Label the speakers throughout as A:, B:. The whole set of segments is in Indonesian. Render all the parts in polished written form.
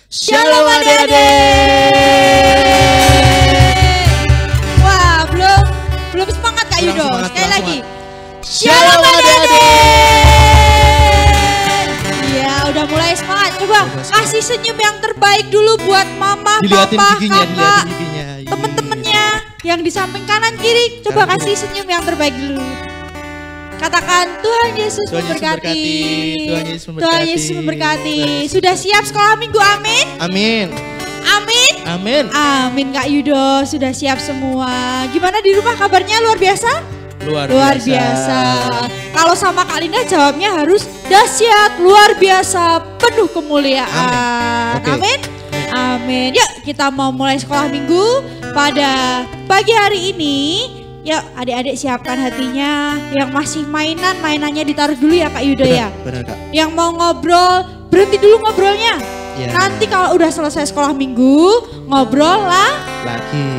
A: Shalom adik-adik.
B: Wah, belum semangat Kak Yudo. Sekali lagi.
A: Shalom adik-adik.
B: Ya, udah mulai semangat. Coba kasih senyum yang terbaik dulu buat mama, papa, kakak, temen-temennya yang di samping kanan kiri. Coba kasih senyum yang terbaik dulu. Katakan Tuhan Yesus memberkati. Tuhan Yesus memberkati. Sudah siap sekolah minggu? Amin.
A: Amin.
B: Amin.
A: Amin.
B: Amin Kak Yudo, sudah siap semua. Gimana di rumah kabarnya? Luar biasa? Luar biasa. Kalau sama Kak Linda jawabnya harus dahsyat, luar biasa, penuh kemuliaan. Amin. Amin. Yuk kita mau mulai sekolah minggu pada pagi hari ini. Yuk adik-adik siapkan hatinya. Yang masih mainannya ditaruh dulu ya Kak Yudo ya.
A: Benar Kak.
B: Yang mau ngobrol, berhenti dulu ngobrolnya.
A: Ya.
B: Nanti kalau udah selesai sekolah minggu, ngobrol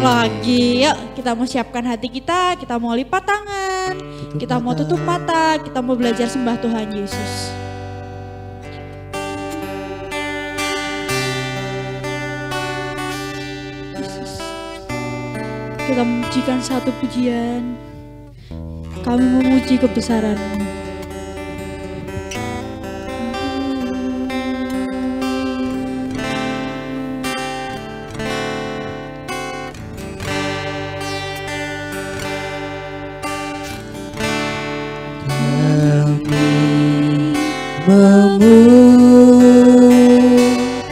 B: lagi. Yuk kita mau siapkan hati kita mau lipat tangan, kita mau tutup mata, kita mau belajar sembah Tuhan Yesus. Kita memujikan satu pujian. Kami memuji kebesaran-Mu.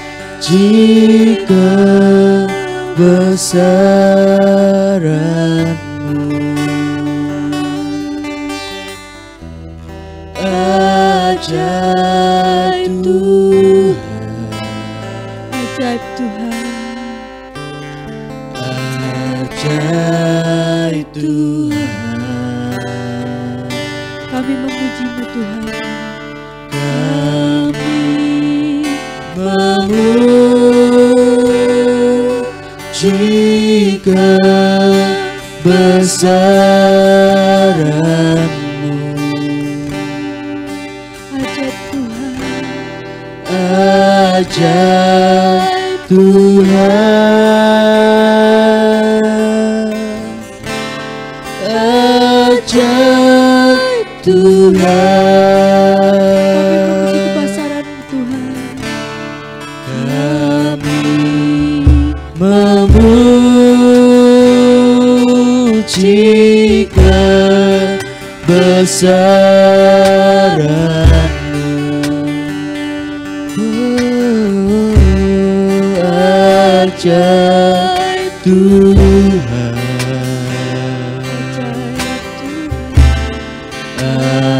A: Memuji kebesaran-Mu, ajaib Tuhan,
B: Ajaib Tuhan,
A: ajaib Tuhan.
B: kami memuji-Mu Tuhan.
A: Memuji kebesaran-Mu,
B: Ajaib Tuhan,
A: ajaib Tuhan, ajaib Tuhan. Memuji kebesaran-Mu, ajaib Tuhan,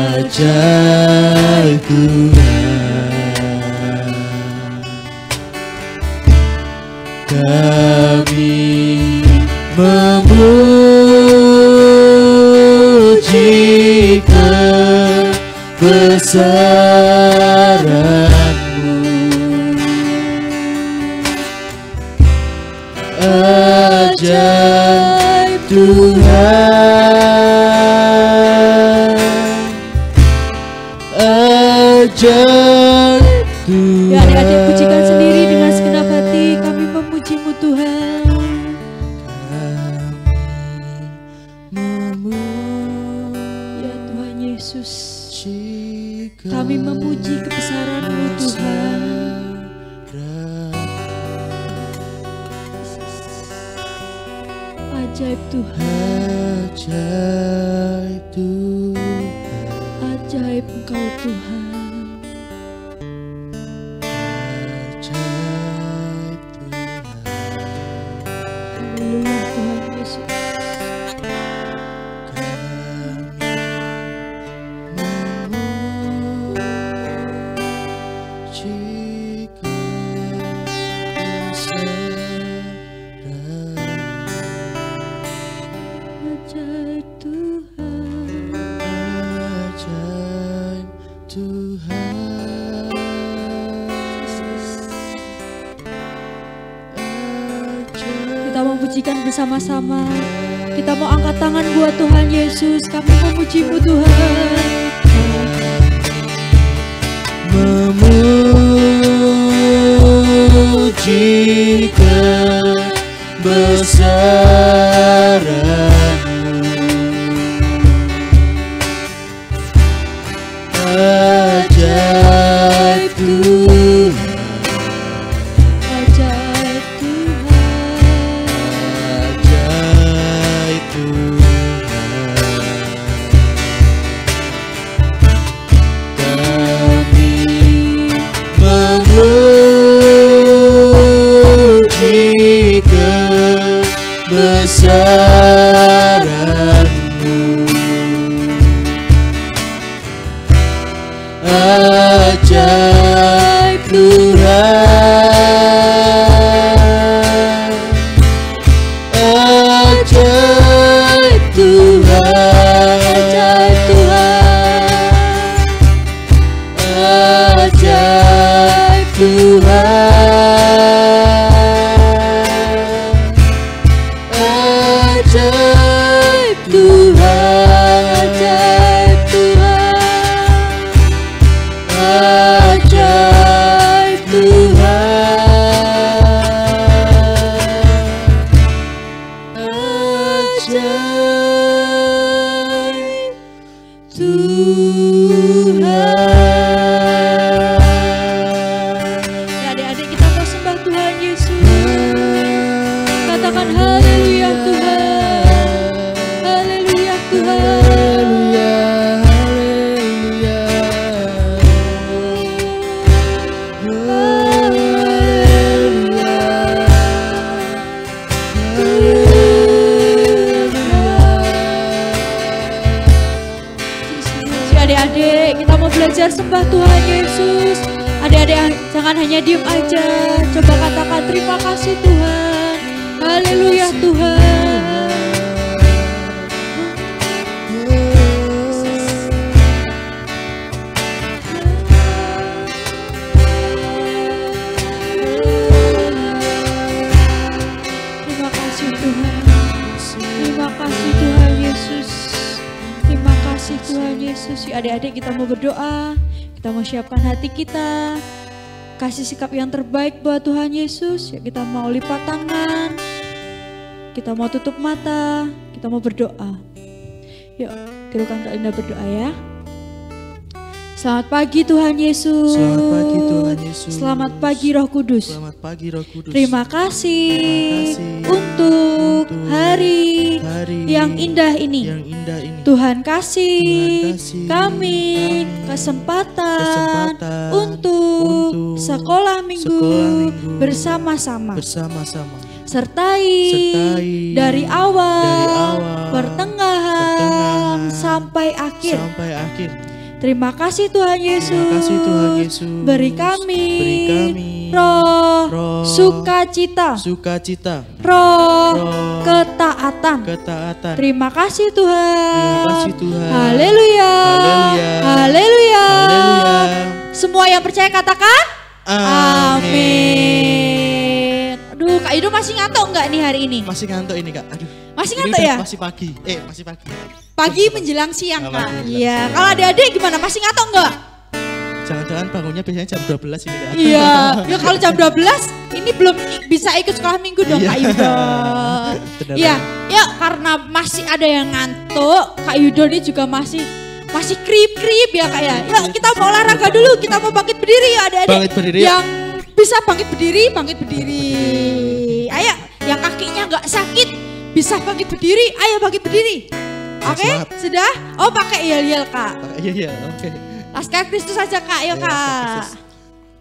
A: ajaib Tuhan. Kami memuji kebesaran-Mu, ajaib Tuhan, ajaib Tuhan.
B: Ya adik-adik pujikan sendiri dengan segenap hati. Kami memuji-Mu Tuhan. Ya Tuhan Yesus, kami memuji kebesaran-Mu Tuhan. Ajaib Tuhan,
A: ajaib Tuhan,
B: ajaib Engkau Tuhan.
A: ajaib Tuhan.
B: Haleluya Tuhan Yesus.
A: Memuji kebesaran-Mu,
B: Ajaib Tuhan,
A: ajaib Tuhan,
B: kita memujikan bersama-sama. Kita mau angkat tangan buat Tuhan Yesus. Kami memuji-Mu Tuhan.
A: memuji kebesaran-Mu. Ajaib Tuhan,
B: Ajaib Tuhan,
A: ajaib Tuhan. Kami memuji kebesaran-Mu. Ajaib Tuhan, ajaib Tuhan, ajaib Tuhan, ajaib Tuhan, ajaib Tuhan, ajaib Tuhan, ajaib Tuhan.
B: Ya adik-adik, kita mau sembah Tuhan Yesus. Katakan haleluya Tuhan, haleluya Tuhan. Adik-adik, kita mau belajar sembah Tuhan Yesus. Adik-adik, jangan hanya diem aja. Coba katakan terima kasih Tuhan. Haleluya Tuhan. Terima kasih Tuhan. Terima kasih Tuhan Yesus. Terima kasih Tuhan Yesus. Ya adik-adik, kita mau berdoa. Kita mau siapkan hati kita. Kasih sikap yang terbaik buat Tuhan Yesus. Ya, kita mau lipat tangan. Kita mau tutup mata. Kita mau berdoa. Yuk, tirukan Kak Linda berdoa ya. Selamat pagi Tuhan Yesus.
A: Selamat pagi Tuhan Yesus.
B: Selamat pagi Roh Kudus.
A: Selamat pagi Roh Kudus.
B: Terima kasih,
A: Terima kasih
B: untuk hari yang indah ini.
A: Yang indah ini.
B: Tuhan kasih,
A: Tuhan kasih
B: kami kesempatan untuk sekolah minggu bersama-sama. Sertai dari awal, pertengahan sampai akhir. Terima kasih Tuhan Yesus. Beri kami roh sukacita, roh ketaatan. Terima kasih Tuhan. Haleluya. Haleluya. Semua yang percaya katakan amin. Aduh, Kak Ido masih ngantuk enggak nih hari ini?
A: Masih ngantuk ini Kak. Aduh.
B: Masih ngantuk ya?
A: Masih pagi. Masih pagi.
B: Pagi menjelang siang Kak.
A: Pagi.
B: Iya. Kalau adik-adik gimana? Masih ngantuk enggak?
A: Jangan-jangan bangunnya biasanya jam 12 ini Kak.
B: Iya. Ya kalau jam 12 ini belum bisa ikut sekolah minggu dong Kak Yudo. Iya. Ya karena masih ada yang ngantuk, Kak Yudo ini juga masih krip-krip ya Kak ya. Yuk kita mau olahraga dulu, kita mau bangkit berdiri ya adik-adik.
A: Bangkit berdiri.
B: Yang bisa bangkit berdiri. Ayo, yang kakinya nggak sakit bisa bangkit berdiri, ayo bangkit berdiri. Oke, sudah? Oh pakai yel-yel Kak.
A: Iya, oke.
B: Laskar Kristus aja Kak, ayo Kak.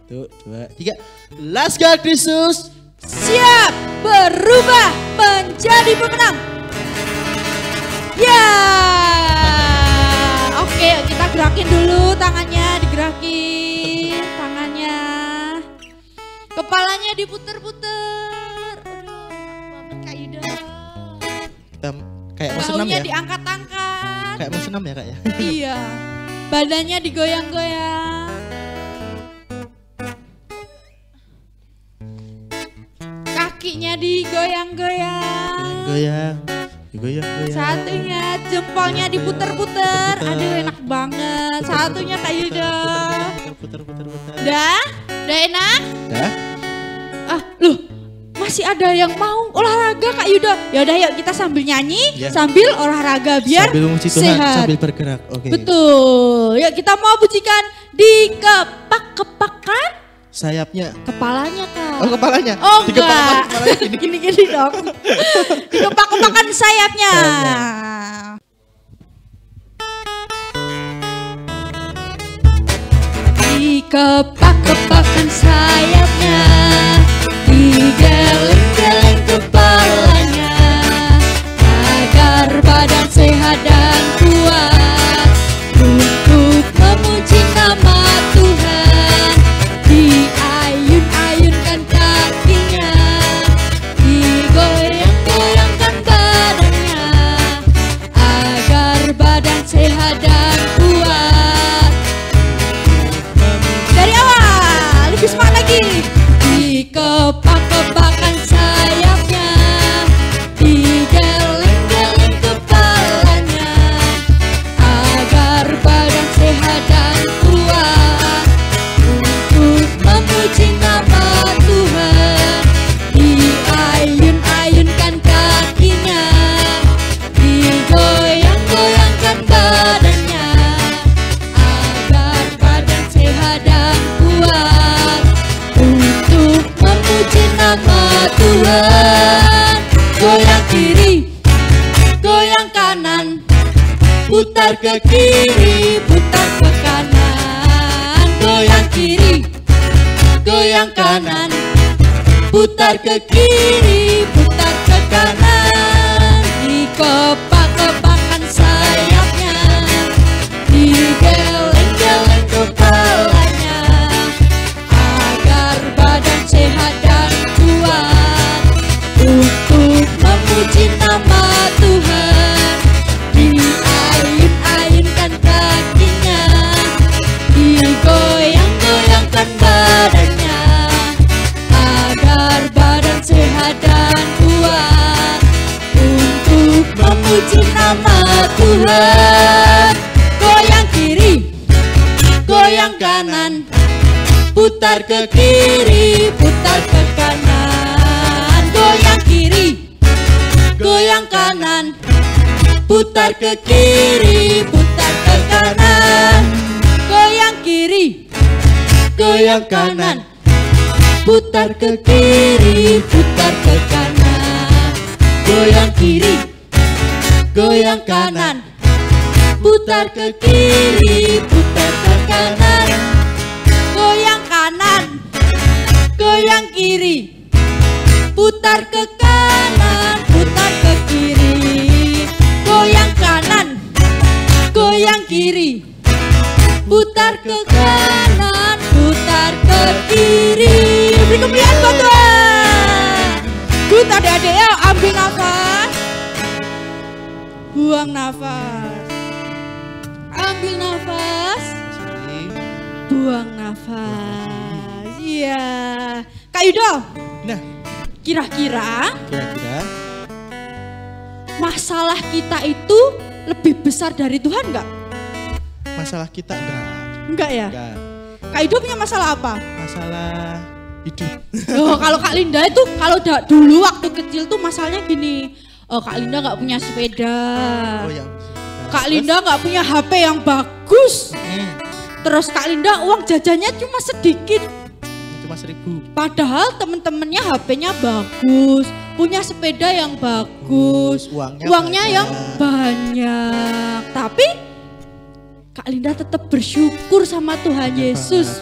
A: 1, 2, 3. Laskar Kristus.
B: Siap berubah menjadi pemenang. Ya. Oke, kita gerakin dulu tangannya, digerakin tangannya. Kepalanya diputer-puter. Aduh, banget Kak Yuda.
A: Kita kayak mau senam
B: Baunya
A: ya.
B: diangkat-angkat.
A: Kayak mau senam ya Kak ya.
B: Iya. Badannya digoyang-goyang. Kakinya digoyang-goyang.
A: Goyang.
B: Satunya jempolnya diputer-puter. Aduh enak banget. Satunya Kak Yuda.
A: Puter.
B: Dah? Udah enak?
A: Dah?
B: Loh, masih ada yang mau olahraga Kak Yuda? Ya udah yuk kita sambil nyanyi,
A: Ya.
B: sambil olahraga biar
A: Sambil memuji Tuhan,
B: sehat.
A: sambil bergerak. Oke.
B: Betul. Yuk kita mau pujikan dikepak-kepakan
A: Sayapnya.
B: kepalanya Kak.
A: Oh, kepalanya.
B: Oh
A: Dikepak-kepak
B: enggak.
A: kepalanya gini.
B: Gini-gini dong. Dikepak-kepakan sayapnya. Dikepak-kepakan sayapnya, digeleng-geleng kepalanya, agar badan sehat dan kuat untuk memuji nama Tuhan. Diayun-ayunkan kakinya, digoyang-goyangkan badannya, agar badan sehat dan kuat. Dari awal, lebih semangat lagi. Dikepak-kepakan sayapnya, digeleng-geleng kepalanya, agar badan sehat dan kuat untuk memuji nama Tuhan. Diayun-ayunkan kakinya, digoyang-goyangkan badannya, agar badan sehat dan kuat untuk memuji nama Tuhan. Goyang kiri, goyang kanan, putar ke kiri, putar ke kanan. Goyang kiri, goyang kanan, putar ke kiri, putar ke kanan. Dikepak-kepakan sayapnya, digeleng-geleng kepalanya, agar badan sehat dan kuat untuk memuji nama Tuhan. Diayun-ayunkan kakinya, digoyang-goyangkan badannya, agar badan sehat dan kuat untuk memuji nama Tuhan. Goyang kiri, goyang kanan, putar ke kiri, putar ke kanan. Goyang kiri, goyang kanan, putar ke kiri, putar ke kanan. Goyang kiri, goyang kanan, putar ke kiri, putar ke kanan. Goyang kiri, goyang kanan, putar ke kiri, putar ke kanan. Goyang kanan, goyang kiri, putar ke kanan, putar ke kiri. Goyang kanan, goyang kiri, putar ke kanan, putar ke kiri. Beri kemuliaan buat Tuhan. Good adik-adik ya, ambil nafas, buang nafas, ambil nafas, buang nafas. Iya. Kak Yudo,
A: Nah,
B: kira-kira
A: kira-kira
B: masalah kita itu lebih besar dari Tuhan nggak?
A: masalah kita enggak?
B: Enggak ya?
A: Enggak.
B: Kak Yudo punya masalah apa?
A: Masalah hidup.
B: Oh, kalau Kak Linda itu kalau dulu waktu kecil tuh masalahnya gini. Oh, Kak Linda nggak punya sepeda.
A: Oh ya.
B: Kak Linda nggak punya HP yang bagus. Terus Kak Linda uang jajannya cuma sedikit.
A: Cuma 1.000.
B: Padahal temen-temennya HP-nya bagus, punya sepeda yang bagus, uangnya yang banyak. Tapi Kak Linda tetap bersyukur sama Tuhan Yesus.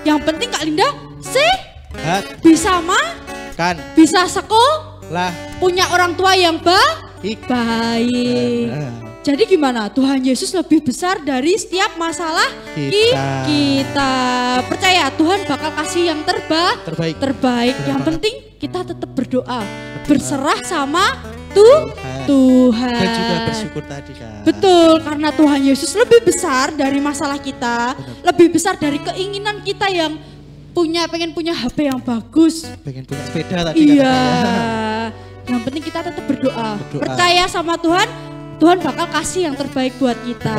B: Yang penting Kak Linda sehat, bisa makan, bisa sekolah, punya orang tua yang baik. Jadi gimana? Tuhan Yesus lebih besar dari setiap masalah kita. Percaya Tuhan bakal kasih yang terbaik. Yang penting kita tetap berdoa, berserah sama Tuhan.
A: Dan juga bersyukur tadi kan.
B: Betul, karena Tuhan Yesus lebih besar dari masalah kita, lebih besar dari keinginan kita yang pengen punya HP yang bagus,
A: pengen punya sepeda tadi.
B: Iya. Yang penting kita tetap berdoa. Percaya sama Tuhan, Tuhan bakal kasih yang terbaik buat kita.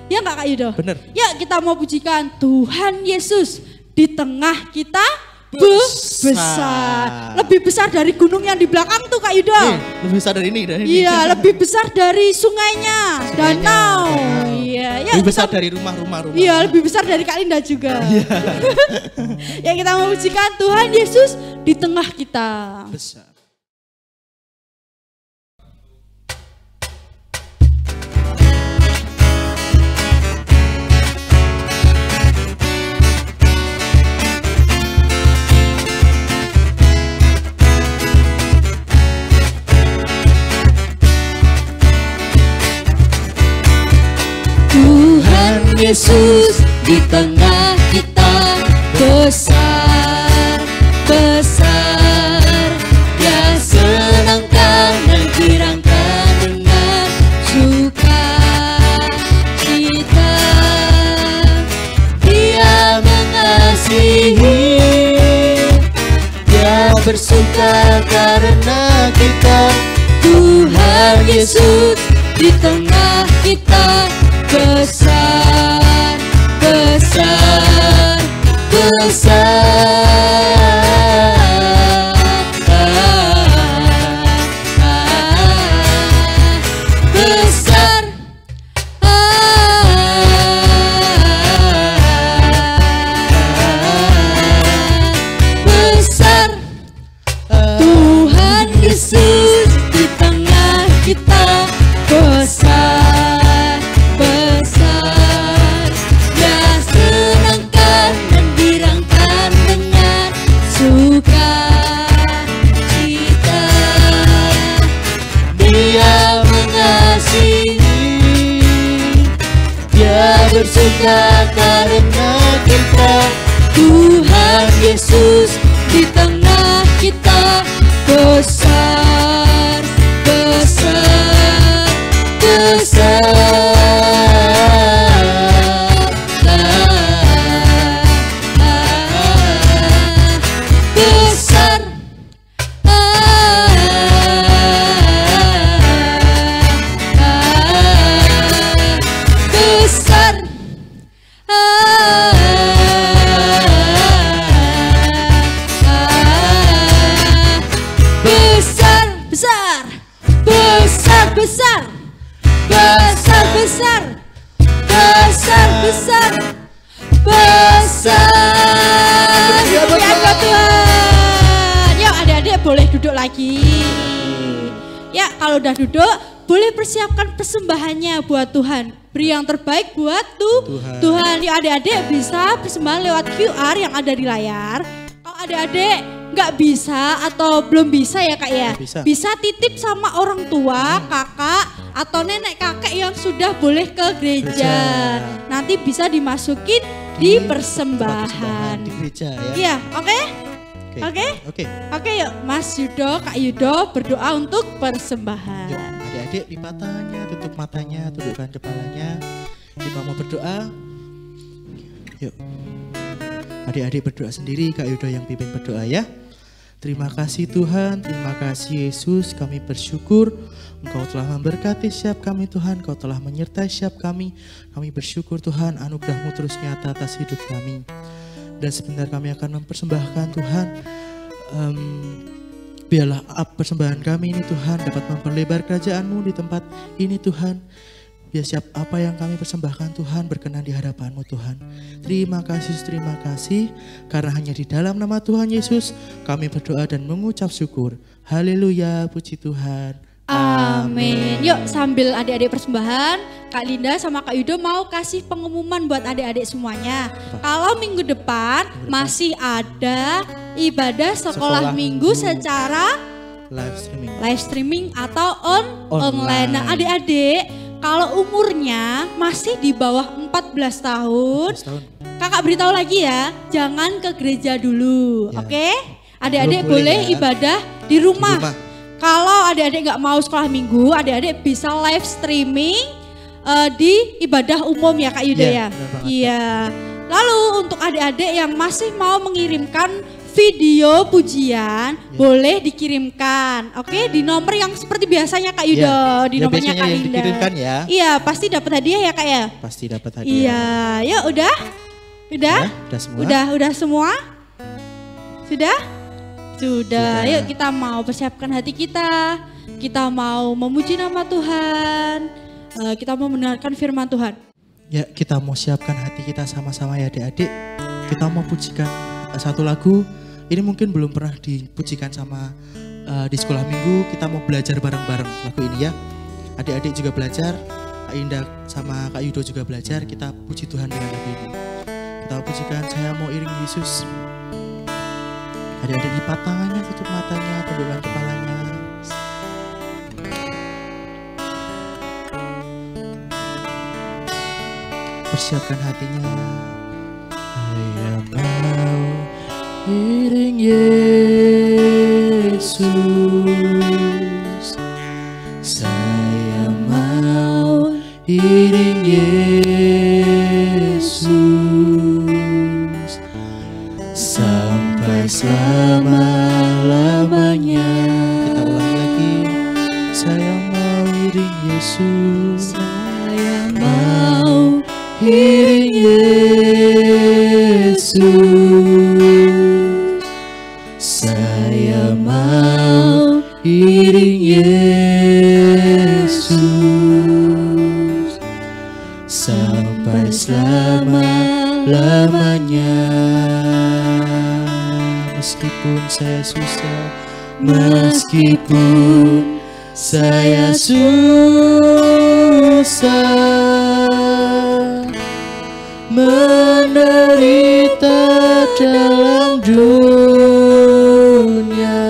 B: Ya enggak Kak Yudo?
A: Bener.
B: Ya kita mau pujikan Tuhan Yesus di tengah kita besar. Lebih besar dari gunung yang di belakang tuh Kak Yudo.
A: Lebih besar dari ini.
B: Iya, lebih besar dari sungainya, danau. Iya, ya,
A: lebih besar dari rumah-rumah.
B: Iya, lebih besar dari Kak Linda juga. Ya, kita memujikan Tuhan Yesus di tengah kita.
A: Besar.
B: Tuhan Yesus di tengah kita, besar, besar. Dia senangkan dan girangkan dengan sukacita. Dia mengasihi, Dia bersuka karena kita. Tuhan Yesus di tengah kita, besar, besar, besar. Besar. Besar. Tuhan Yesus di tengah kita, besar, besar. Dia senangkan dan girangkan dengan sukacita. Dia mengasihi, Dia bersuka karena kita. Tuhan Yesus di tengah kita, besar, besar, besar. Besar. Besar. Besar, besar, besar, besar, besar, besar, besar, besar, besar. Pujian Tuhan. Yuk adik-adik boleh duduk lagi. Ya kalau udah duduk boleh persiapkan persembahannya buat Tuhan. Beri yang terbaik buat Tuhan. Yuk adik-adik bisa persembahan lewat QR yang ada di layar. Kalau adik-adik nggak bisa atau belum bisa ya Kak ya, bisa titip sama orang tua, kakak atau nenek kakek yang sudah boleh ke gereja. Nanti bisa dimasukin di persembahan.
A: Di gereja ya.
B: Iya, oke? Oke, yuk Mas Yudo, Kak Yudo berdoa untuk persembahan.
A: Yuk adik-adik lipat tangannya, tutup matanya, tundukkan kepalanya. Kita mau berdoa. Yuk. Adik-adik berdoa sendiri, Kak Yudo yang pimpin berdoa ya. Terima kasih Tuhan, terima kasih Yesus, kami bersyukur Engkau telah memberkati setiap kami Tuhan, Engkau telah menyertai setiap kami. Kami bersyukur Tuhan, anugerah-Mu terus nyata atas hidup kami. Dan sebentar kami akan mempersembahkan Tuhan, biarlah persembahan kami ini Tuhan dapat memperlebar kerajaan-Mu di tempat ini Tuhan. Biar siap apa yang kami persembahkan Tuhan berkenan di hadapan-Mu Tuhan. Terima kasih karena hanya di dalam nama Tuhan Yesus kami berdoa dan mengucap syukur. Haleluya, puji Tuhan.
B: Amin. Yuk sambil adik-adik persembahan, Kak Linda sama Kak Yudo mau kasih pengumuman buat adik-adik semuanya. Kalau minggu depan masih ada ibadah sekolah minggu secara live streaming atau online. Nah adik-adik kalau umurnya masih di bawah 14 tahun, kakak beritahu lagi ya, jangan ke gereja dulu, ya. Oke? Adik-adik boleh ya. Ibadah di rumah. Kalau adik-adik nggak mau sekolah minggu, adik-adik bisa live streaming di ibadah umum ya Kak Yuda ya. Iya. Lalu untuk adik-adik yang masih mau mengirimkan video pujian boleh dikirimkan, oke, di nomor yang seperti biasanya Kak Yudo, di nomornya Kak Linda.
A: Ya.
B: Iya, pasti dapat hadiah ya Kak ya.
A: Pasti dapat hadiah.
B: Iya, yuk udah
A: semua.
B: Udah semua. Sudah? Sudah. Yuk kita mau persiapkan hati kita. Kita mau memuji nama Tuhan. Kita mau mendengarkan firman Tuhan.
A: Ya, kita mau siapkan hati kita sama-sama ya adik-adik. Kita mau pujikan satu lagu. Ini mungkin belum pernah dipujikan sama di sekolah minggu. Kita mau belajar bareng-bareng lagu ini ya. Adik-adik juga belajar. Kak Indah sama Kak Yudo juga belajar. Kita puji Tuhan dengan lagu ini. Kita pujikan Saya Mau Iring Yesus. Adik-adik lipat tangannya, tutup matanya, tundukkan kepalanya. Persiapkan hatinya. Saya mau iring Yesus. Saya mau iring Yesus sampai selama-lamanya. Kita ulangi lagi. Saya mau iring Yesus. Saya mau iring Yesus. Saya mau iring Yesus sampai selama-lamanya. Meskipun saya susah, meskipun saya susah, menderita dalam dunia,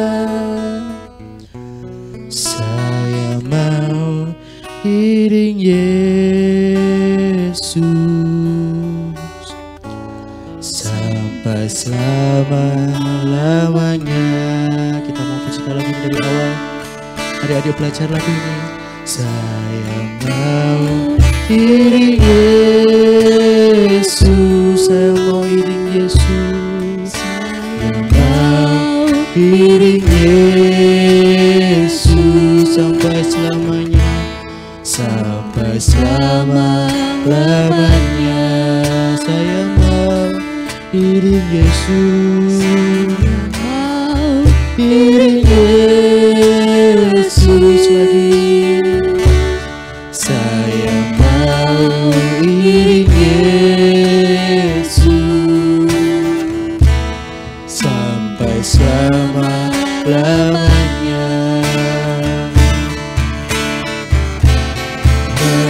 A: saya mau iring Yesus sampai selama-lamanya. Kita mau pujikan lagu ini dari awal. Adik-adik belajar lagu ini. Saya mau iring Yesus, saya mau iring Yesus, saya mau iring Yesus sampai selamanya, sampai selama-lamanya. Saya mau iring Yesus, saya mau iring Yesus lagi. Saya mau iring Yesus sampai selama-lamanya.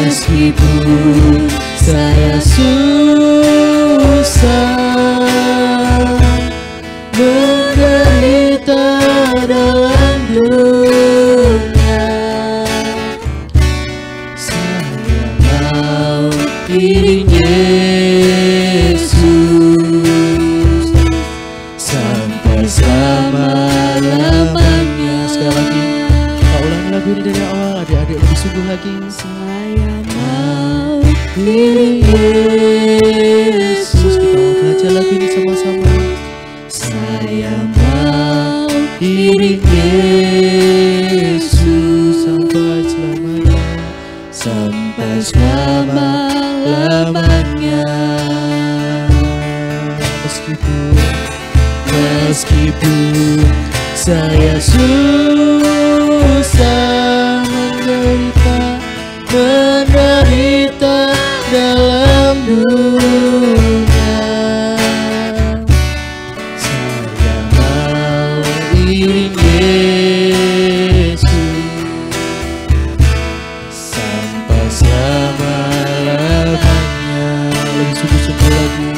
A: Meskipun saya susah, menderita dalam dunia, saya mau iring Yesus sampai selama-lamanya. Sekali lagi, kita ulangi lagu ini dari awal. Adik-adik lebih sungguh lagi. Saya mau iring Yesus. Kita mau belajar lagu ini sama-sama. Saya mau iring Yesus sampai selamanya, sampai selama-lamanya. Meskipun saya susah, menderita dalam dunia, saya mau iring Yesus sampai selama-lamanya. Lagi sungguh-sungguh lagi.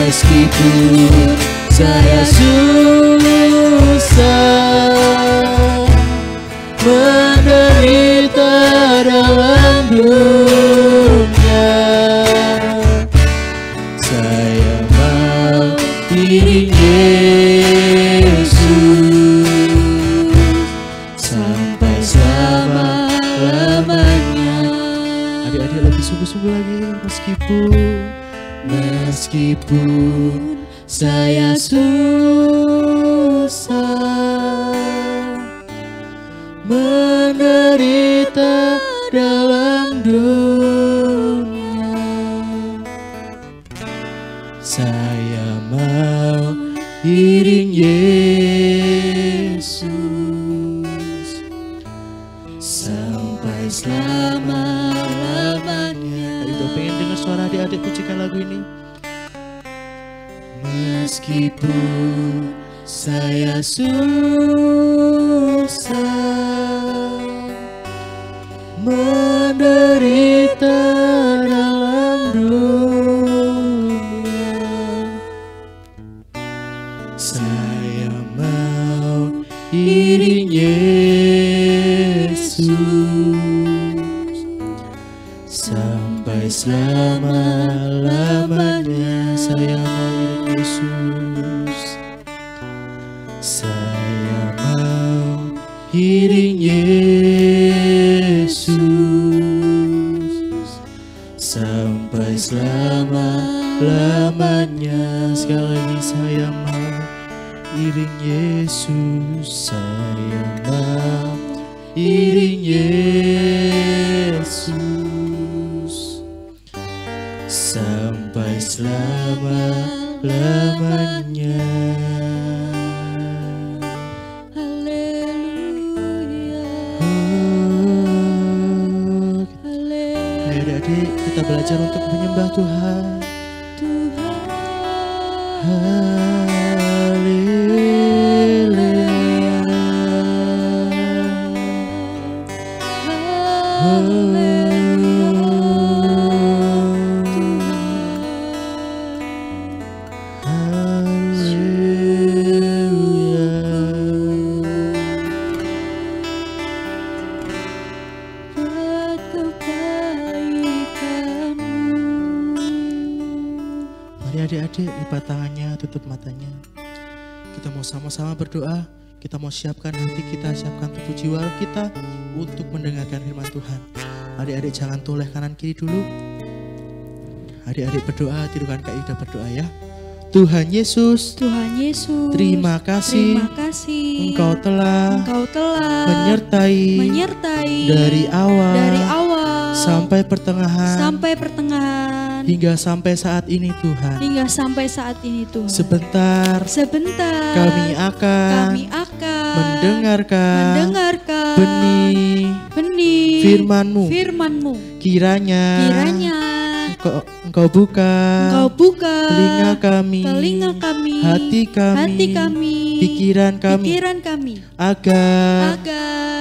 A: Meskipun saya susah, menderita dalam dunia, saya mau iring Yesus sampai selama-lamanya. Adik-adik lebih sungguh-sungguh lagi. Meskipun saya susah, menderita dalam dunia, saya mau iring Yesus sampai selama-lamanya. Ayo pengen dengar suara adik-adik pujikan lagu ini. Meskipun saya susah menderita dalam dunia, saya mau iring Yesus sampai selama-lamanya. Saya mau iring Yesus, saya mau iring Yesus sampai selama-lamanya. Sekali lagi saya mau iring Yesus, saya mau iring Yesus sampai selama-lamanya. Adik-adik, kita belajar untuk menyembah Tuhan. Haleluya. Adik-adik, lipat tangannya, tutup matanya. Kita mau sama-sama berdoa. Kita mau siapkan hati kita, siapkan tubuh jiwa kita untuk mendengarkan firman Tuhan. Adik-adik jangan toleh kanan kiri dulu. Adik-adik berdoa, tirukan Kak Yuda berdoa ya. Tuhan Yesus, terima kasih, Engkau telah menyertai dari awal sampai pertengahan hingga sampai saat ini Tuhan. Sebentar kami akan mendengarkan benih firman-Mu. Kiranya Engkau buka telinga kami, hati kami, pikiran kami, agar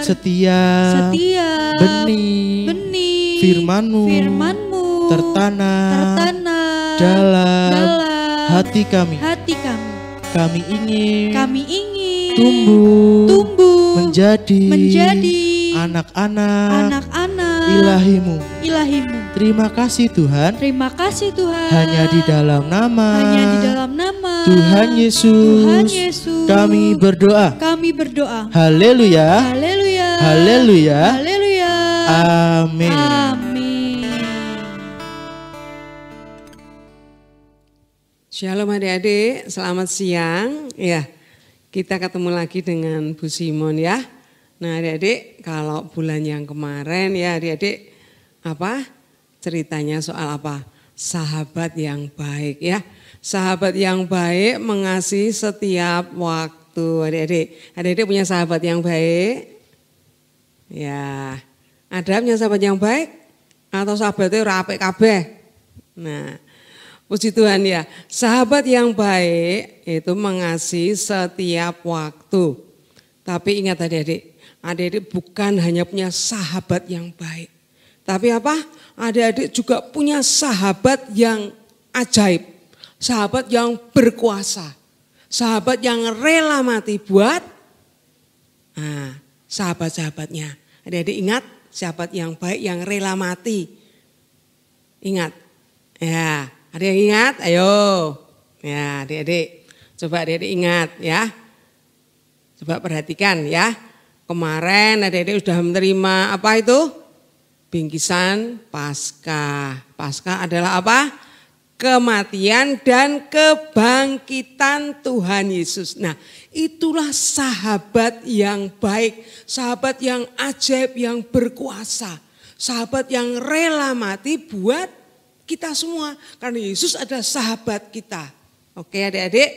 A: setiap benih firman-Mu tertanam dalam hati kami. Kami ingin tumbuh menjadi anak-anak Ilahi-Mu. Terima kasih Tuhan. Hanya di dalam nama Tuhan Yesus kami berdoa. Haleluya. Amin.
C: Shalom adik-adik, selamat siang. Ya, kita ketemu lagi dengan Bu Simon ya. Nah adik-adik, kalau bulan yang kemarin ya adik-adik, ceritanya soal apa? Sahabat yang baik ya. Sahabat yang baik mengasihi setiap waktu adik-adik. Adik-adik punya sahabat yang baik? Ya, ada punya sahabat yang baik? Atau sahabatnya rapek kabeh? Nah, puji Tuhan ya, sahabat yang baik itu mengasihi setiap waktu. Tapi ingat adik-adik, adik-adik bukan hanya punya sahabat yang baik. Tapi adik-adik juga punya sahabat yang ajaib. Sahabat yang berkuasa. Sahabat yang rela mati buat sahabat-sahabatnya. Adik-adik ingat, sahabat yang baik yang rela mati. Ingat, ya. Ada yang ingat? Ayo. Ya, adik-adik. Coba adik-adik ingat ya. Coba perhatikan ya. Kemarin adik-adik sudah menerima apa itu? Bingkisan Paskah. Paskah adalah apa? Kematian dan kebangkitan Tuhan Yesus. Nah, itulah sahabat yang baik, sahabat yang ajaib, yang berkuasa. Sahabat yang rela mati buat kita semua, karena Yesus adalah sahabat kita. Oke adik-adik,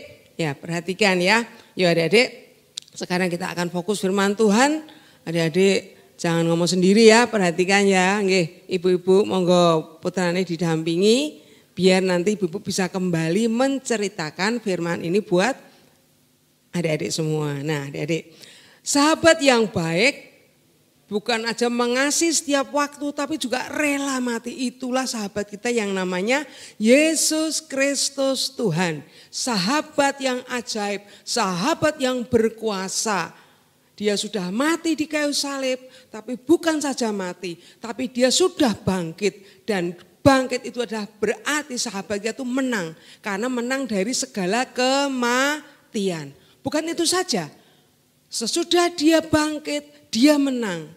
C: Ya, perhatikan ya. Yuk adik-adik, sekarang kita akan fokus firman Tuhan. Adik-adik jangan ngomong sendiri ya, perhatikan ya. Nggih, ibu-ibu monggo putrane didampingi biar nanti ibu-ibu bisa kembali menceritakan firman ini buat adik-adik semua. Nah, adik-adik, sahabat yang baik bukan aja mengasihi setiap waktu tapi juga rela mati. Itulah sahabat kita yang namanya Yesus Kristus Tuhan. Sahabat yang ajaib, sahabat yang berkuasa. Dia sudah mati di kayu salib, tapi bukan saja mati, tapi dia sudah bangkit. Dan bangkit itu adalah berarti sahabatnya itu menang. Karena menang dari segala kematian. Bukan itu saja, sesudah dia bangkit, dia menang.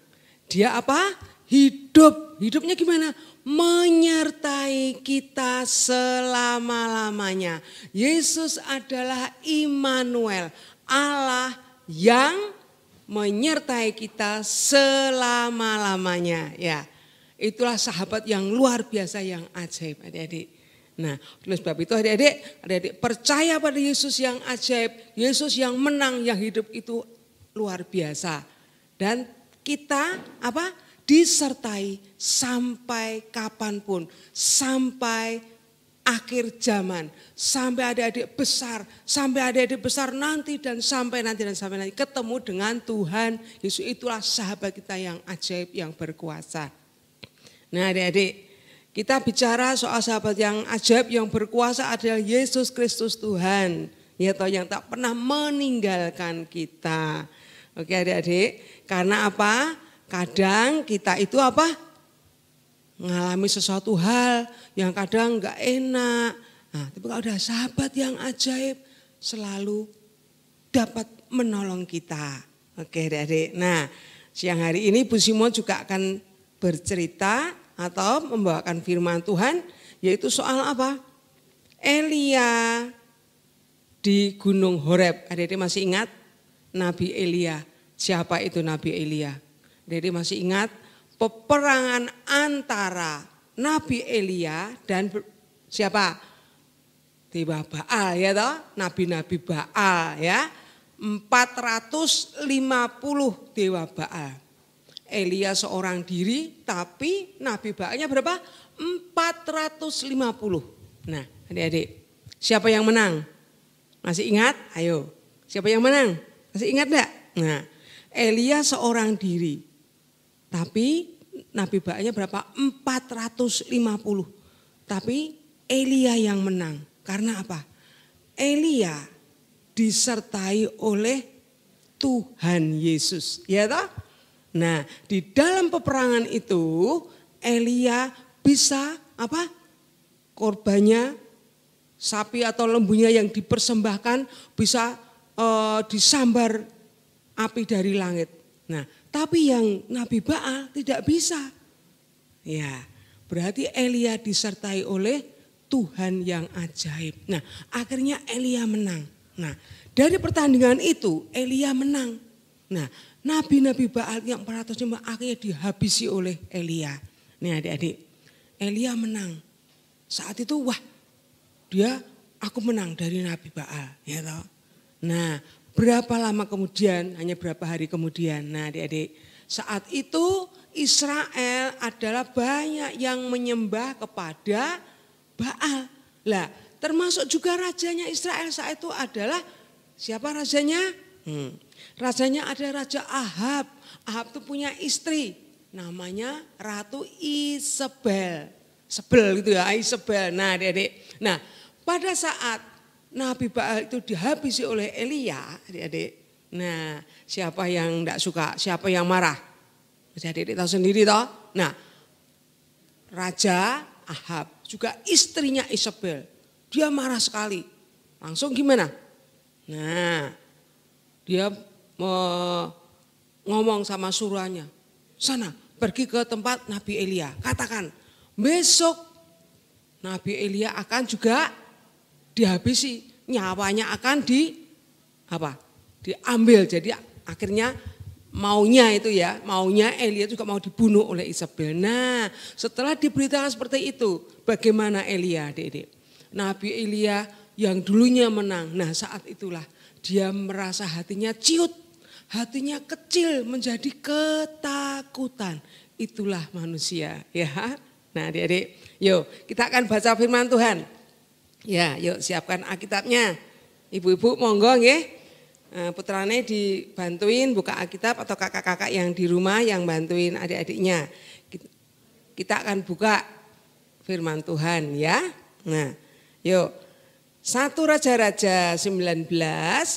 C: Dia apa? Hidup. Hidupnya gimana? Menyertai kita selama-lamanya. Yesus adalah Immanuel, Allah yang menyertai kita selama-lamanya. Ya, itulah sahabat yang luar biasa, yang ajaib, adik-adik. Nah, oleh sebab itu adik-adik percaya pada Yesus yang ajaib, Yesus yang menang, yang hidup itu luar biasa. Dan kita apa? Disertai sampai kapanpun, sampai akhir zaman, sampai adik-adik besar nanti dan sampai nanti ketemu dengan Tuhan Yesus. Itulah sahabat kita yang ajaib, yang berkuasa. Nah, adik-adik, kita bicara soal sahabat yang ajaib, yang berkuasa adalah Yesus Kristus Tuhan, ya toh, yang tak pernah meninggalkan kita. Oke adik-adik, karena apa? Kadang kita itu apa? Mengalami sesuatu hal yang kadang enggak enak. Nah, tapi kalau ada sahabat yang ajaib, selalu dapat menolong kita. Oke adik-adik, nah siang hari ini Bu Simon juga akan bercerita atau membawakan firman Tuhan, yaitu soal apa? Elia di Gunung Horeb. Adik-adik masih ingat? Nabi Elia. Siapa itu Nabi Elia? Jadi masih ingat peperangan antara Nabi Elia dan siapa? Dewa Baal, ya toh? Nabi-nabi Baal, ya. 450 dewa Baal. Elia seorang diri, tapi Nabi Baalnya berapa? 450. Nah, adik-adik, siapa yang menang? Masih ingat? Ayo, siapa yang menang? Masih ingat enggak? Nah, Elia seorang diri, tapi Nabi Baalnya berapa? 450. Tapi Elia yang menang. Karena apa? Elia disertai oleh Tuhan Yesus. Ya toh? Nah, di dalam peperangan itu Elia bisa apa? Korbannya, sapi atau lembunya yang dipersembahkan bisa disambar api dari langit. Nah, tapi yang Nabi Baal tidak bisa. Ya, berarti Elia disertai oleh Tuhan yang ajaib. Nah, akhirnya Elia menang. Nah, dari pertandingan itu Elia menang. Nah, nabi-nabi Baal yang 450 akhirnya dihabisi oleh Elia. Nih adik-adik, Elia menang. Saat itu aku menang dari Nabi Baal. Ya toh? Nah, berapa lama kemudian, hanya berapa hari kemudian. Nah adik-adik, saat itu Israel adalah banyak yang menyembah kepada Baal. Lah, termasuk juga rajanya Israel saat itu adalah siapa rajanya? Rajanya ada Raja Ahab. Ahab itu punya istri, namanya Ratu Isabel. Sebel gitu ya, Isabel. Nah adik-adik, nah pada saat Nabi Baal itu dihabisi oleh Elia, adik-adik. Nah, siapa yang enggak suka, siapa yang marah? Adik-adik tahu sendiri toh. Nah, Raja Ahab, juga istrinya Isabel. Dia marah sekali. Langsung gimana? Nah, dia ngomong sama suruhannya. Sana, pergi ke tempat Nabi Elia. Katakan, besok Nabi Elia akan juga dihabisi, nyawanya akan diambil. Jadi akhirnya maunya Elia juga mau dibunuh oleh Isabel. Nah, setelah diberitakan seperti itu, bagaimana Elia, adik-adik? Nabi Elia yang dulunya menang. Nah saat itulah dia merasa hatinya ciut, hatinya kecil menjadi ketakutan. Itulah manusia ya. Nah adik-adik, yuk kita akan baca firman Tuhan. Ya yuk siapkan Alkitabnya. Ibu-ibu monggo nggih. Putrane dibantuin buka Alkitab atau kakak-kakak yang di rumah yang bantuin adik-adiknya. Kita akan buka firman Tuhan ya. Nah yuk 1 Raja-Raja 19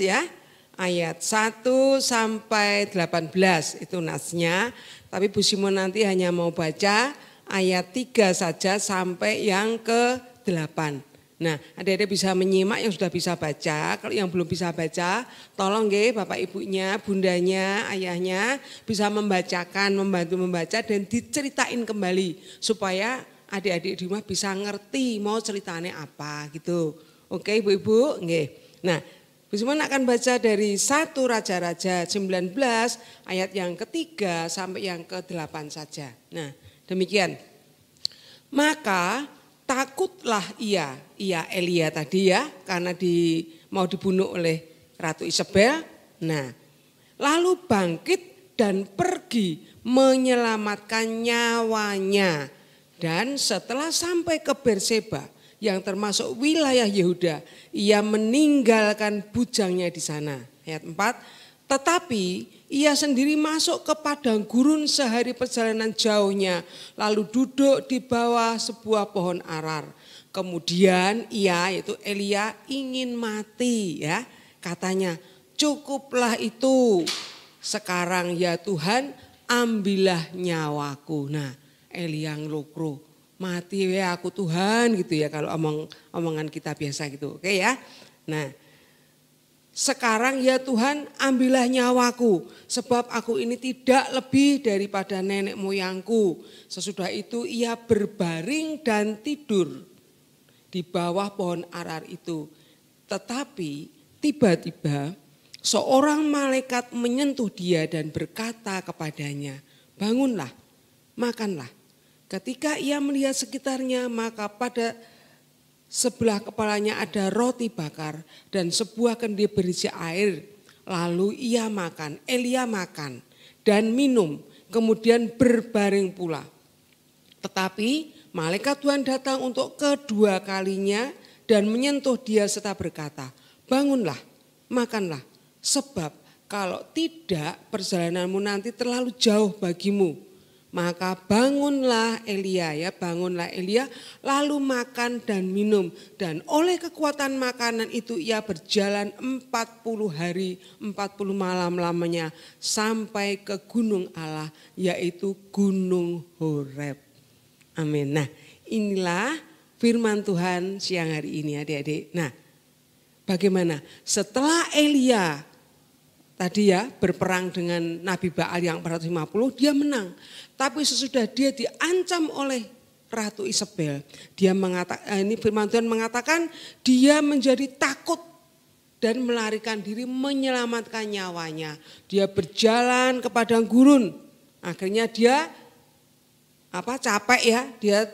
C: ya. Ayat 1 sampai 18 itu nasnya. Tapi Bu Simon nanti hanya mau baca ayat 3 saja sampai yang ke-8. Nah, adik-adik bisa menyimak yang sudah bisa baca. Kalau yang belum bisa baca, tolong nggih Bapak Ibunya, Bundanya, Ayahnya bisa membacakan, membantu membaca dan diceritain kembali supaya adik-adik di rumah bisa ngerti mau ceritanya apa gitu. Oke, Ibu-ibu, nggih. Nah, Bu Simon akan baca dari 1 Raja-Raja 19 ayat yang ke-3 sampai yang ke-8 saja. Nah, demikian. Maka takutlah ia Elia tadi ya, karena mau dibunuh oleh Ratu Isabel. Nah, lalu bangkit dan pergi menyelamatkan nyawanya. Dan setelah sampai ke Berseba yang termasuk wilayah Yehuda, ia meninggalkan bujangnya di sana. Ayat 4, tetapi ia sendiri masuk ke padang gurun sehari perjalanan jauhnya, lalu duduk di bawah sebuah pohon arar. Kemudian ia, yaitu Elia, ingin mati ya. Katanya, cukuplah itu. Sekarang ya Tuhan, ambillah nyawaku. Nah, Elia ngelukro, mati ya aku Tuhan gitu ya kalau omongan kita biasa gitu. Oke ya. Nah, sekarang ya Tuhan ambillah nyawaku sebab aku ini tidak lebih daripada nenek moyangku. Sesudah itu ia berbaring dan tidur di bawah pohon arar itu. Tetapi tiba-tiba seorang malaikat menyentuh dia dan berkata kepadanya, bangunlah, makanlah. Ketika ia melihat sekitarnya maka pada sebelah kepalanya ada roti bakar dan sebuah kendi berisi air. Lalu Elia makan dan minum, kemudian berbaring pula. Tetapi malaikat Tuhan datang untuk kedua kalinya dan menyentuh dia serta berkata, bangunlah, makanlah, sebab kalau tidak perjalananmu nanti terlalu jauh bagimu. Maka bangunlah Elia lalu makan dan minum. Dan oleh kekuatan makanan itu ia berjalan 40 hari 40 malam lamanya sampai ke gunung Allah, yaitu Gunung Horeb. Amin. Nah inilah firman Tuhan siang hari ini adik-adik. Nah bagaimana setelah Elia tadi ya berperang dengan Nabi Baal yang 450 dia menang. Tapi sesudah dia diancam oleh Ratu Isabel, ini firman Tuhan mengatakan dia menjadi takut dan melarikan diri menyelamatkan nyawanya. Dia berjalan ke padang gurun. Akhirnya dia capek ya, dia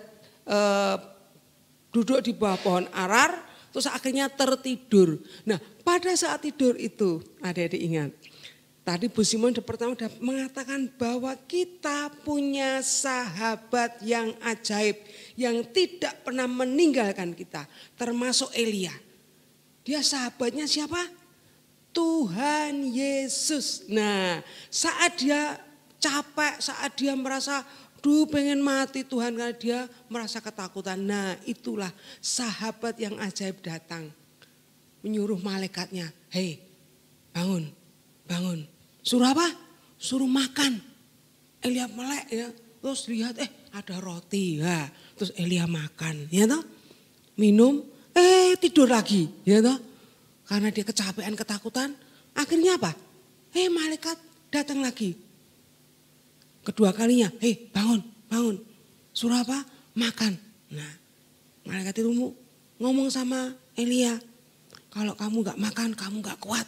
C: duduk di bawah pohon arar terus akhirnya tertidur. Nah, pada saat tidur itu adik-adik ingat. Tadi Bu Simon pertama sudah mengatakan bahwa kita punya sahabat yang ajaib. Yang tidak pernah meninggalkan kita. Termasuk Elia. Dia sahabatnya siapa? Tuhan Yesus. Nah saat dia capek, saat dia merasa pengen mati Tuhan karena dia merasa ketakutan. Nah itulah sahabat yang ajaib datang. Menyuruh malaikatnya, hei bangun. Suruh apa? Suruh makan. Elia melek ya. Terus lihat ada roti ya. Terus Elia makan ya toh. Minum tidur lagi ya toh. Karena dia kecapean ketakutan. Akhirnya apa? Malaikat datang lagi. Kedua kalinya, bangun. Suruh apa? Makan. Nah malaikat itu ngomong sama Elia. Kalau kamu gak makan kamu gak kuat.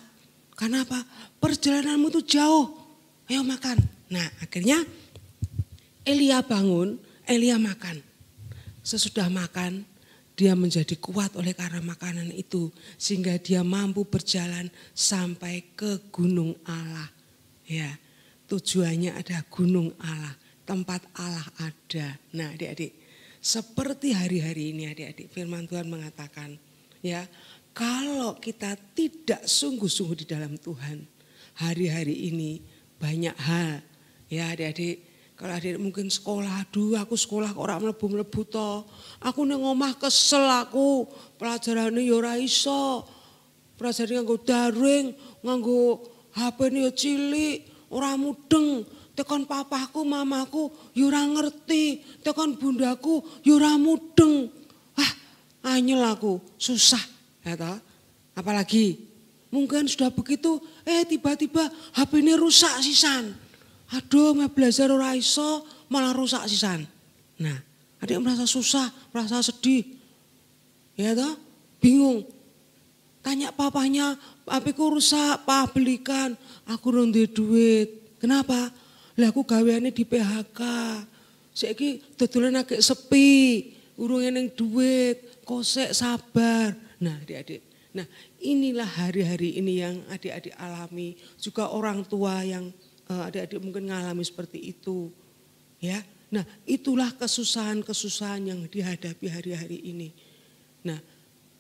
C: Karena apa? Perjalananmu itu jauh. Ayo makan. Nah akhirnya Elia bangun, Elia makan. Sesudah makan Dia menjadi kuat oleh karena makanan itu. Sehingga dia mampu berjalan sampai ke gunung Allah. Ya, tujuannya ada gunung Allah. Tempat Allah ada. Nah adik-adik, seperti hari-hari ini adik-adik, firman Tuhan mengatakan, ya, kalau kita tidak sungguh-sungguh di dalam Tuhan, hari-hari ini banyak hal. Ya adik-adik, kalau adik mungkin sekolah, aduh aku sekolah kok ora mlebu-mlebu to. Aku ning omah kesel aku, pelajarane ya ora iso. Pelajarane nganggo daring, nganggo HP-ne ya cilik, ora mudeng. Tekan papaku, mamaku ya ora ngerti. Tekan bundaku ya ora mudeng. Wah, anyel aku, susah. Ya toh? Apalagi mungkin sudah begitu, tiba-tiba HP-ne rusak sisan. Aduh, mau belajar ora iso, malah rusak sisan. Nah, adik merasa susah, merasa sedih. Ya toh? Bingung. Tanya papanya, HP-ku rusak, Pak belikan. Aku ora duwe duit. Kenapa? Lah aku gaweane di PHK. Saiki dodolan agak sepi, urung eneng duit, kosek sabar. Nah, adik-adik. Nah, inilah hari-hari ini yang adik-adik alami, juga orang tua yang adik-adik mungkin mengalami seperti itu, ya. Nah, itulah kesusahan-kesusahan yang dihadapi hari-hari ini. Nah,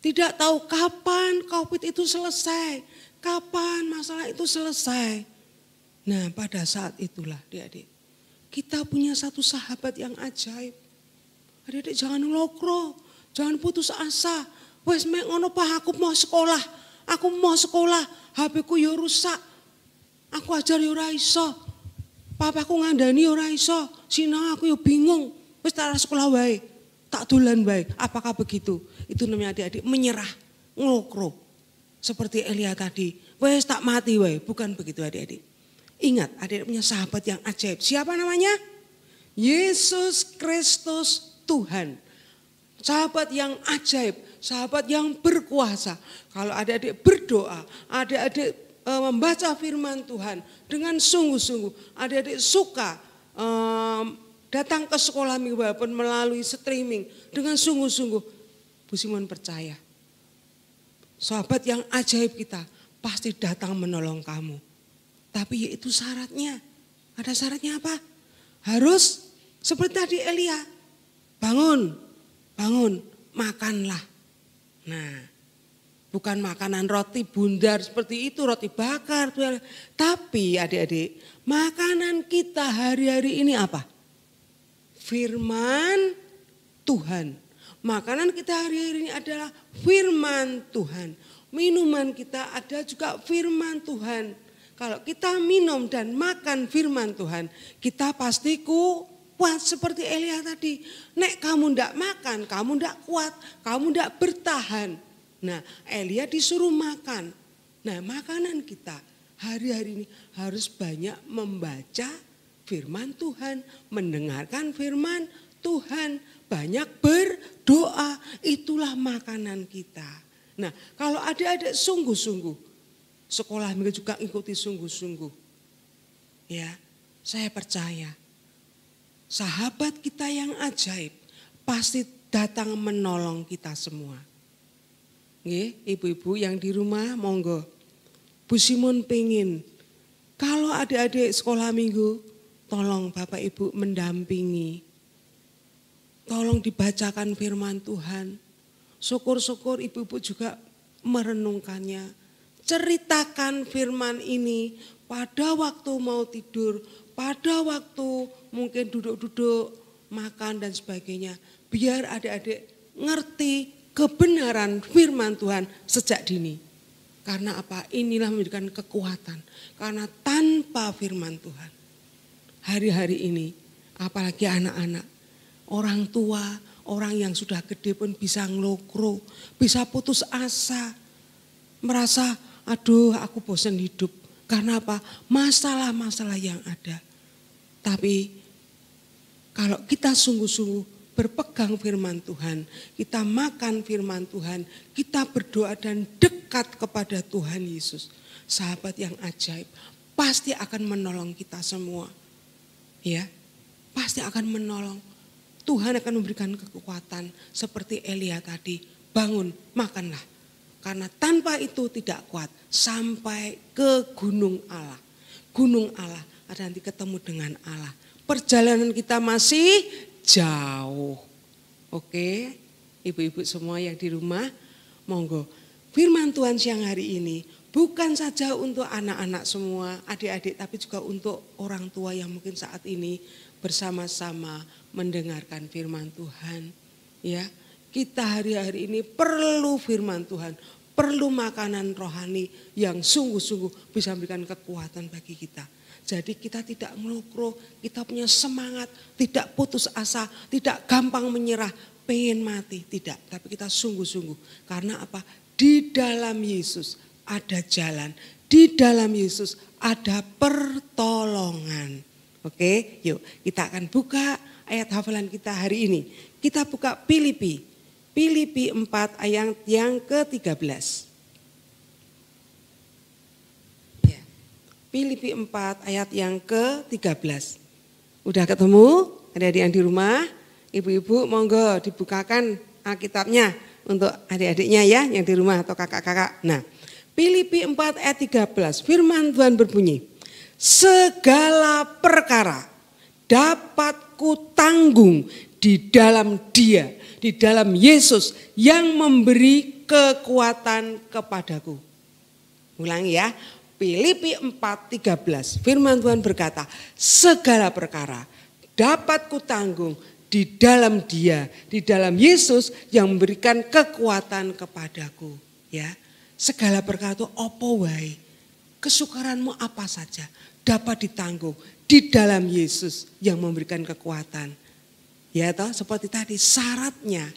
C: tidak tahu kapan COVID itu selesai, kapan masalah itu selesai. Nah, pada saat itulah, adik-adik, kita punya satu sahabat yang ajaib. Adik-adik jangan ngelokro, jangan putus asa. Wes mek ngono Pak, aku mau sekolah, HP-ku yo rusak. Aku ajar yo ora iso. Papaku ngandani yo ora iso. Sinau aku yo bingung. Wis tak sekolah wae. Tak dolan wae. Apakah begitu? Itu namanya adik-adik menyerah, ngelokro. Seperti Elia tadi. Wes tak mati wae. Bukan begitu adik-adik. Ingat, adik-adik punya sahabat yang ajaib. Siapa namanya? Yesus Kristus Tuhan. Sahabat yang ajaib, sahabat yang berkuasa. Kalau adik-adik berdoa, adik-adik membaca firman Tuhan dengan sungguh-sungguh. Adik-adik suka datang ke sekolah minggu walaupun melalui streaming dengan sungguh-sungguh. Bu Simon percaya, sahabat yang ajaib kita pasti datang menolong kamu. Tapi yaitu syaratnya. Ada syaratnya apa? Harus seperti tadi Elia, bangun, makanlah. Nah, bukan makanan roti bundar seperti itu, roti bakar. Tapi adik-adik, makanan kita hari-hari ini apa? Firman Tuhan. Makanan kita hari-hari ini adalah firman Tuhan. Minuman kita ada juga firman Tuhan. Kalau kita minum dan makan firman Tuhan, kita pasti kuat seperti Elia tadi. Nek kamu ndak makan, kamu ndak kuat, kamu ndak bertahan. Nah, Elia disuruh makan. Nah, makanan kita hari-hari ini harus banyak membaca firman Tuhan, mendengarkan firman Tuhan, banyak berdoa. Itulah makanan kita. Nah, kalau adik-adik sungguh-sungguh, sekolah minggu juga ikuti sungguh-sungguh. Ya, saya percaya sahabat kita yang ajaib pasti datang menolong kita semua. Nggih, ibu-ibu yang di rumah monggo. Bu Simon pengen kalau adik-adik sekolah minggu tolong Bapak Ibu mendampingi. Tolong dibacakan firman Tuhan. Syukur-syukur ibu-ibu juga merenungkannya. Ceritakan firman ini pada waktu mau tidur, pada waktu mungkin duduk-duduk, makan dan sebagainya. Biar adik-adik ngerti kebenaran firman Tuhan sejak dini. Karena apa? Inilah memberikan kekuatan. Karena tanpa firman Tuhan, hari-hari ini, apalagi anak-anak, orang tua, orang yang sudah gede pun bisa ngelokro, bisa putus asa, merasa aduh aku bosan hidup. Karena apa? Masalah-masalah yang ada. Tapi kalau kita sungguh-sungguh berpegang firman Tuhan, kita makan firman Tuhan, kita berdoa dan dekat kepada Tuhan Yesus, sahabat yang ajaib, pasti akan menolong kita semua. Ya, pasti akan menolong. Tuhan akan memberikan kekuatan seperti Elia tadi. Bangun, makanlah. Karena tanpa itu tidak kuat sampai ke gunung Allah. Gunung Allah, ada nanti ketemu dengan Allah. Perjalanan kita masih jauh. Oke, ibu-ibu semua yang di rumah, monggo. Firman Tuhan siang hari ini bukan saja untuk anak-anak semua, adik-adik, tapi juga untuk orang tua yang mungkin saat ini bersama-sama mendengarkan firman Tuhan. Ya, kita hari-hari ini perlu firman Tuhan, perlu makanan rohani yang sungguh-sungguh bisa memberikan kekuatan bagi kita. Jadi kita tidak ngelukro, kita punya semangat, tidak putus asa, tidak gampang menyerah, pengen mati, tidak. Tapi kita sungguh-sungguh, karena apa? Di dalam Yesus ada jalan, di dalam Yesus ada pertolongan. Oke, yuk kita akan buka ayat hafalan kita hari ini. Kita buka Filipi 4 ayat yang ke-13. Ya, Filipi 4 ayat yang ke-13. Udah ketemu? Adik-adik yang di rumah, ibu-ibu monggo dibukakan Alkitabnya untuk adik-adiknya ya yang di rumah atau kakak-kakak. Nah, Filipi 4 ayat 13, firman Tuhan berbunyi, segala perkara dapat kutanggung di dalam Dia, di dalam Yesus yang memberi kekuatan kepadaku. Ulangi ya, Filipi 4:13, firman Tuhan berkata, segala perkara dapat kutanggung di dalam Dia, di dalam Yesus yang memberikan kekuatan kepadaku. Ya, segala perkara itu apa wae, kesukaranmu apa saja dapat ditanggung di dalam Yesus yang memberikan kekuatan. Ya toh, seperti tadi syaratnya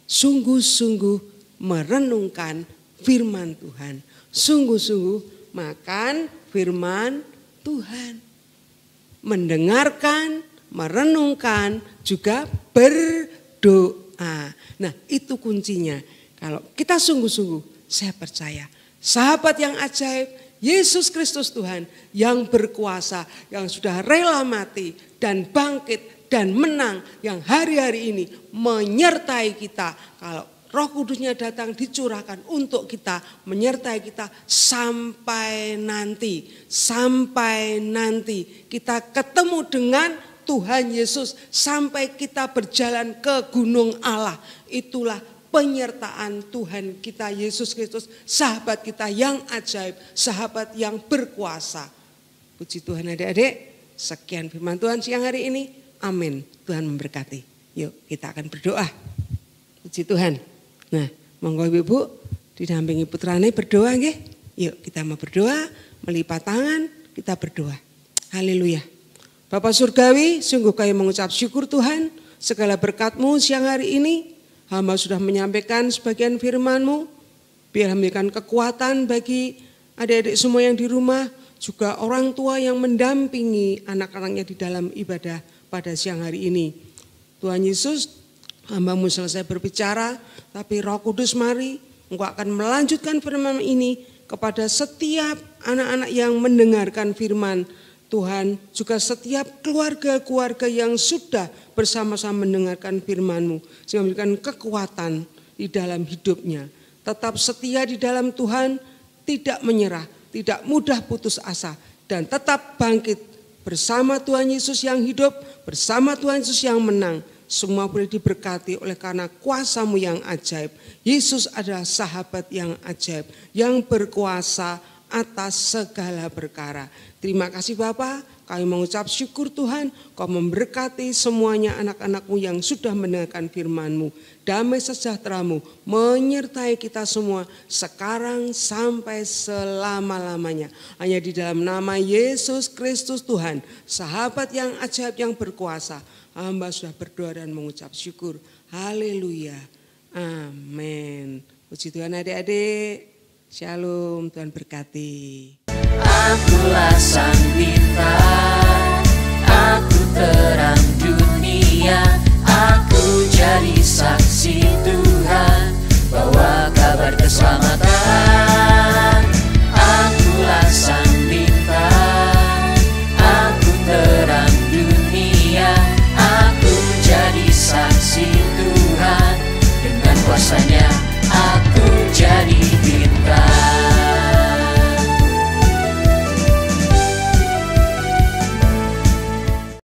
C: sungguh-sungguh merenungkan firman Tuhan, sungguh-sungguh makan firman Tuhan, mendengarkan, merenungkan, juga berdoa. Nah, itu kuncinya. Kalau kita sungguh-sungguh, saya percaya sahabat yang ajaib, Yesus Kristus Tuhan yang berkuasa, yang sudah rela mati dan bangkit dan menang, yang hari-hari ini menyertai kita. Kalau Roh Kudusnya datang dicurahkan untuk kita, menyertai kita sampai nanti kita ketemu dengan Tuhan Yesus, sampai kita berjalan ke gunung Allah. Itulah penyertaan Tuhan kita Yesus Kristus, sahabat kita yang ajaib, sahabat yang berkuasa. Puji Tuhan adik-adik, sekian firman Tuhan siang hari ini. Amin. Tuhan memberkati. Yuk kita akan berdoa. Puji Tuhan. Nah, monggo ibu-ibu didampingi putrane berdoa nggih. Yuk kita mau berdoa, melipat tangan, kita berdoa. Haleluya. Bapa Surgawi, sungguh kami mengucap syukur Tuhan, segala berkat-Mu siang hari ini, hamba sudah menyampaikan sebagian firman-Mu, biar memberikan kekuatan bagi adik-adik semua yang di rumah, juga orang tua yang mendampingi anak-anaknya di dalam ibadah pada siang hari ini. Tuhan Yesus, hamba-Mu selesai berbicara, tapi Roh Kudus mari, Engkau akan melanjutkan firman ini kepada setiap anak-anak yang mendengarkan firman Tuhan, juga setiap keluarga-keluarga yang sudah bersama-sama mendengarkan firman-Mu, sehingga memberikan kekuatan di dalam hidupnya. Tetap setia di dalam Tuhan, tidak menyerah, tidak mudah putus asa, dan tetap bangkit bersama Tuhan Yesus yang hidup, bersama Tuhan Yesus yang menang. Semua boleh diberkati oleh karena kuasa-Mu yang ajaib. Yesus adalah sahabat yang ajaib, yang berkuasa atas segala perkara. Terima kasih Bapa, kami mengucap syukur Tuhan, Kau memberkati semuanya anak-anak-Mu yang sudah mendengarkan firman-Mu. Damai sejahtera-Mu menyertai kita semua sekarang sampai selama-lamanya. Hanya di dalam nama Yesus Kristus Tuhan, sahabat yang ajaib yang berkuasa, hamba sudah berdoa dan mengucap syukur. Haleluya. Amin. Puji Tuhan adik-adik. Shalom, Tuhan berkati.
D: Akulah sang bintang, aku terang dunia, aku jadi saksi Tuhan, bawa kabar keselamatan. Akulah sang bintang, aku terang dunia, aku jadi semuanya.